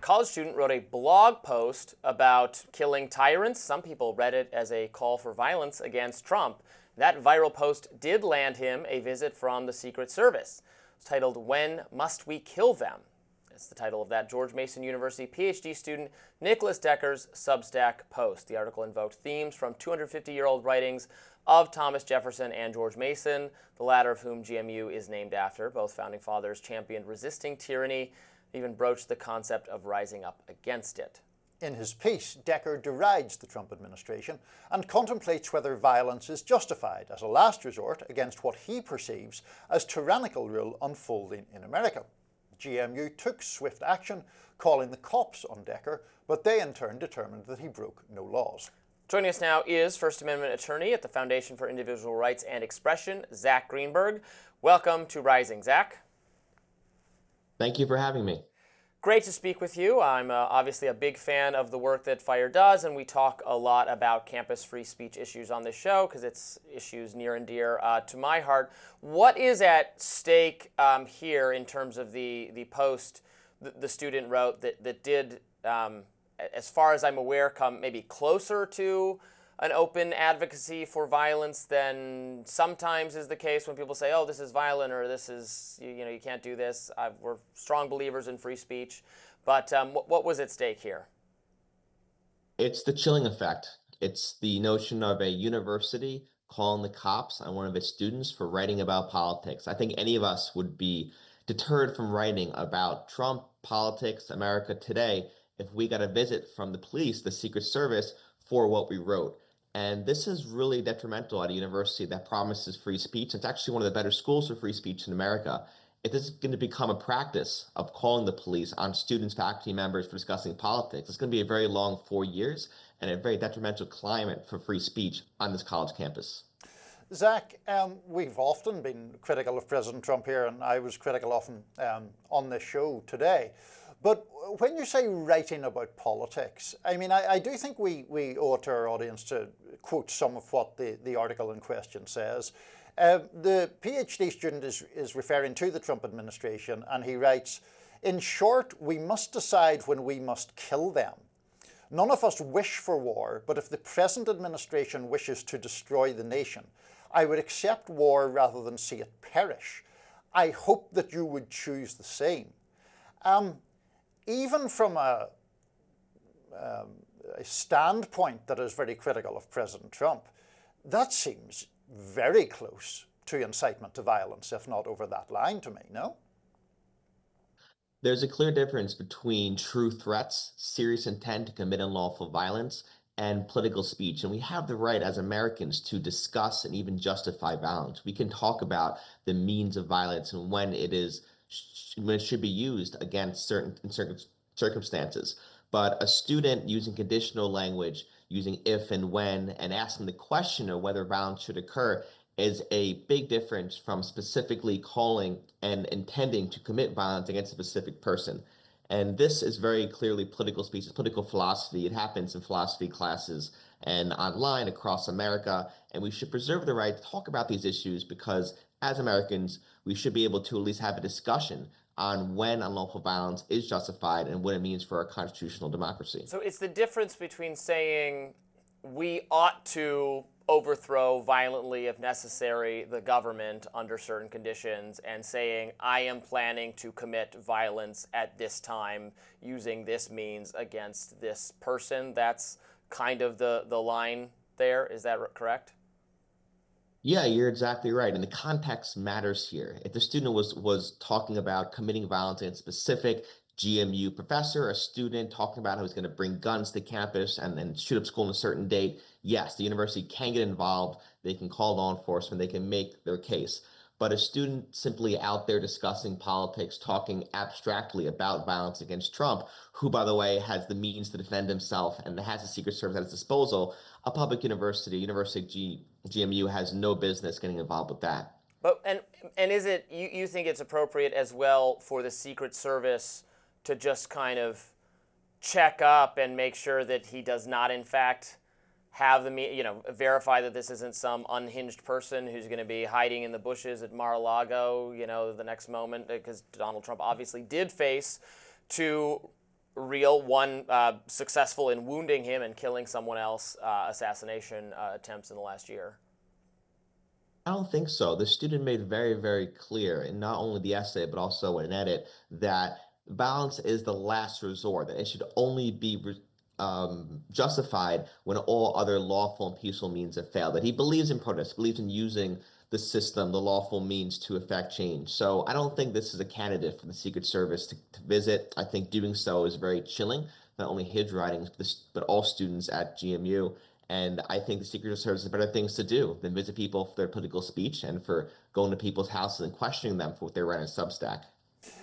college student wrote a blog post about killing tyrants. Some people read it as a call for violence against Trump. That viral post did land him a visit from the Secret Service. It's titled, "When Must We Kill Them?" It's the title of that George Mason University PhD student Nicholas Decker's Substack post. The article invoked themes from 250-year-old writings of Thomas Jefferson and George Mason, the latter of whom GMU is named after. Both founding fathers championed resisting tyranny, even broached the concept of rising up against it. In his piece, Decker derides the Trump administration and contemplates whether violence is justified as a last resort against what he perceives as tyrannical rule unfolding in America. GMU took swift action, calling the cops on Decker, but they in turn determined that he broke no laws. Joining us now is First Amendment attorney at the Foundation for Individual Rights and Expression, Zach Greenberg. Welcome to Rising, Zach. Thank you for having me. Great to speak with you. I'm obviously a big fan of the work that FIRE does, and we talk a lot about campus free speech issues on this show because it's issues near and dear to my heart. What is at stake here in terms of the post the student wrote that did, as far as I'm aware, come maybe closer to an open advocacy for violence than sometimes is the case when people say, oh, this is violent, or this is, you can't do this. We're strong believers in free speech. But what was at stake here? It's the chilling effect. It's the notion of a university calling the cops on one of its students for writing about politics. I think any of us would be deterred from writing about Trump, politics, America today if we got a visit from the police, the Secret Service, for what we wrote. And this is really detrimental at a university that promises free speech. It's actually one of the better schools for free speech in America. If this is going to become a practice of calling the police on students, faculty members for discussing politics, it's going to be a very long 4 years and a very detrimental climate for free speech on this college campus. Zach, we've often been critical of President Trump here, and I was critical often on this show today. But when you say writing about politics, I mean, I do think we owe it to our audience to quote some of what the article in question says. The PhD student is referring to the Trump administration, and he writes, "In short, we must decide when we must kill them. None of us wish for war, but if the present administration wishes to destroy the nation, I would accept war rather than see it perish. I hope that you would choose the same." Even from a standpoint that is very critical of President Trump, that seems very close to incitement to violence, if not over that line to me, no? There's a clear difference between true threats, serious intent to commit unlawful violence, and political speech. And we have the right as Americans to discuss and even justify violence. We can talk about the means of violence and when it should be used against certain circumstances. But a student using conditional language, using if and when, and asking the question of whether violence should occur is a big difference from specifically calling and intending to commit violence against a specific person. And this is very clearly political speech, it's political philosophy. It happens in philosophy classes and online across America. And we should preserve the right to talk about these issues because as Americans, we should be able to at least have a discussion on when unlawful violence is justified and what it means for our constitutional democracy. So it's the difference between saying we ought to overthrow violently, if necessary, the government under certain conditions and saying I am planning to commit violence at this time using this means against this person. That's kind of the line there. Is that correct? Yeah, you're exactly right. And the context matters here. If the student was talking about committing violence against a specific GMU professor, a student talking about how he's going to bring guns to campus and shoot up school on a certain date, yes, the university can get involved. They can call law enforcement. They can make their case. But a student simply out there discussing politics, talking abstractly about violence against Trump, who, by the way, has the means to defend himself and has the Secret Service at its disposal, a public university, GMU, has no business getting involved with that. But and is it you think it's appropriate as well for the Secret Service to just kind of check up and make sure that he does not, in fact, have verify that this isn't some unhinged person who's going to be hiding in the bushes at Mar-a-Lago, the next moment, because Donald Trump obviously did face to real, one successful in wounding him and killing someone else, assassination attempts in the last year? I don't think so. The student made very, very clear in not only the essay, but also in edit, that violence is the last resort, that it should only be justified when all other lawful and peaceful means have failed. That he believes in protest, believes in using the system, the lawful means to effect change. So I don't think this is a candidate for the Secret Service to visit. I think doing so is very chilling, not only his writings, but all students at GMU. And I think the Secret Service has better things to do than visit people for their political speech and for going to people's houses and questioning them for what they write on Substack.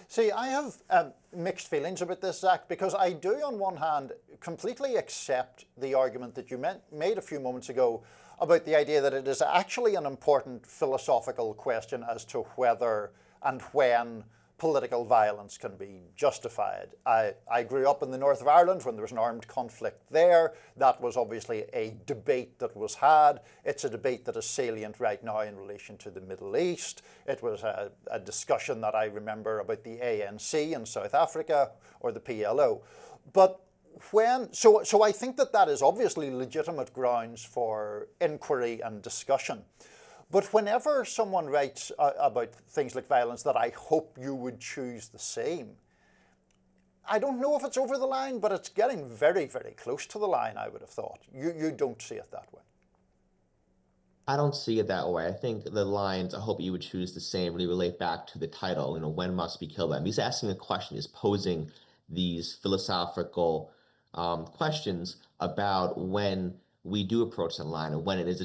See, I have mixed feelings about this, Zach, because I do, on one hand, completely accept the argument that you made a few moments ago about the idea that it is actually an important philosophical question as to whether and when political violence can be justified. I grew up in the north of Ireland when there was an armed conflict there. That was obviously a debate that was had. It's a debate that is salient right now in relation to the Middle East. It was a discussion that I remember about the ANC in South Africa, or the PLO. But so I think that is obviously legitimate grounds for inquiry and discussion. But whenever someone writes about things like violence, that I hope you would choose the same, I don't know if it's over the line, but it's getting very, very close to the line, I would have thought. You don't see it that way. I don't see it that way. I think the lines, I hope you would choose the same, really relate back to the title, when must we kill them? He's asking a question, he's posing these philosophical questions about when we do approach the line and when it is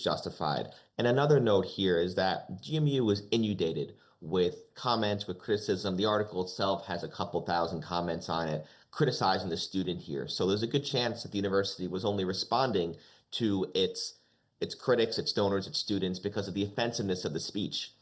justified. And another note here is that GMU was inundated with comments, with criticism. The article itself has a couple thousand comments on it criticizing the student here. So there's a good chance that the university was only responding to its critics, its donors, its students because of the offensiveness of the speech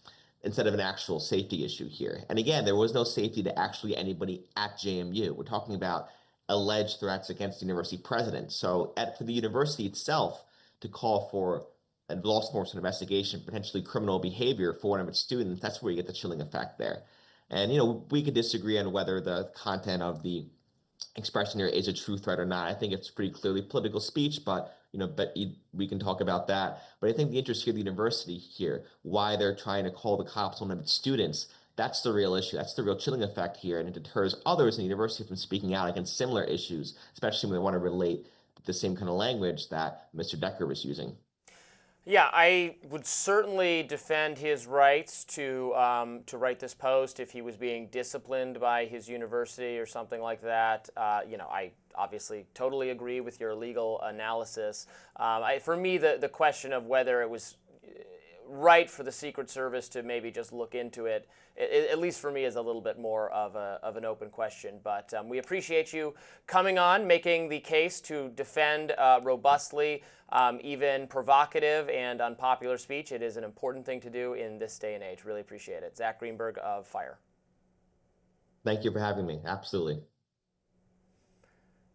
instead of an actual safety issue here. And again, there was no safety to actually anybody at JMU. We're talking about alleged threats against the university president. So for the university itself to call for a law enforcement investigation, potentially criminal behavior for one of its students, that's where you get the chilling effect there. And, we could disagree on whether the content of the expression here is a true threat or not. I think it's pretty clearly political speech, but we can talk about that. But I think the interest here, the university here, why they're trying to call the cops on one of its students, that's the real issue. That's the real chilling effect here, and it deters others in the university from speaking out against similar issues, especially when they want to relate the same kind of language that Mr. Decker was using. Yeah, I would certainly defend his rights to write this post if he was being disciplined by his university or something like that. I obviously totally agree with your legal analysis. For me, the question of whether it was right for the Secret Service to maybe just look into it, at least for me, is a little bit more of an open question. But we appreciate you coming on, making the case to defend robustly, even provocative and unpopular speech. It is an important thing to do in this day and age. Really appreciate it. Zach Greenberg of FIRE. Thank you for having me. Absolutely.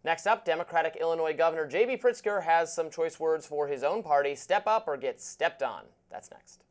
Next up, Democratic Illinois Governor J.B. Pritzker has some choice words for his own party. Step up or get stepped on. That's next.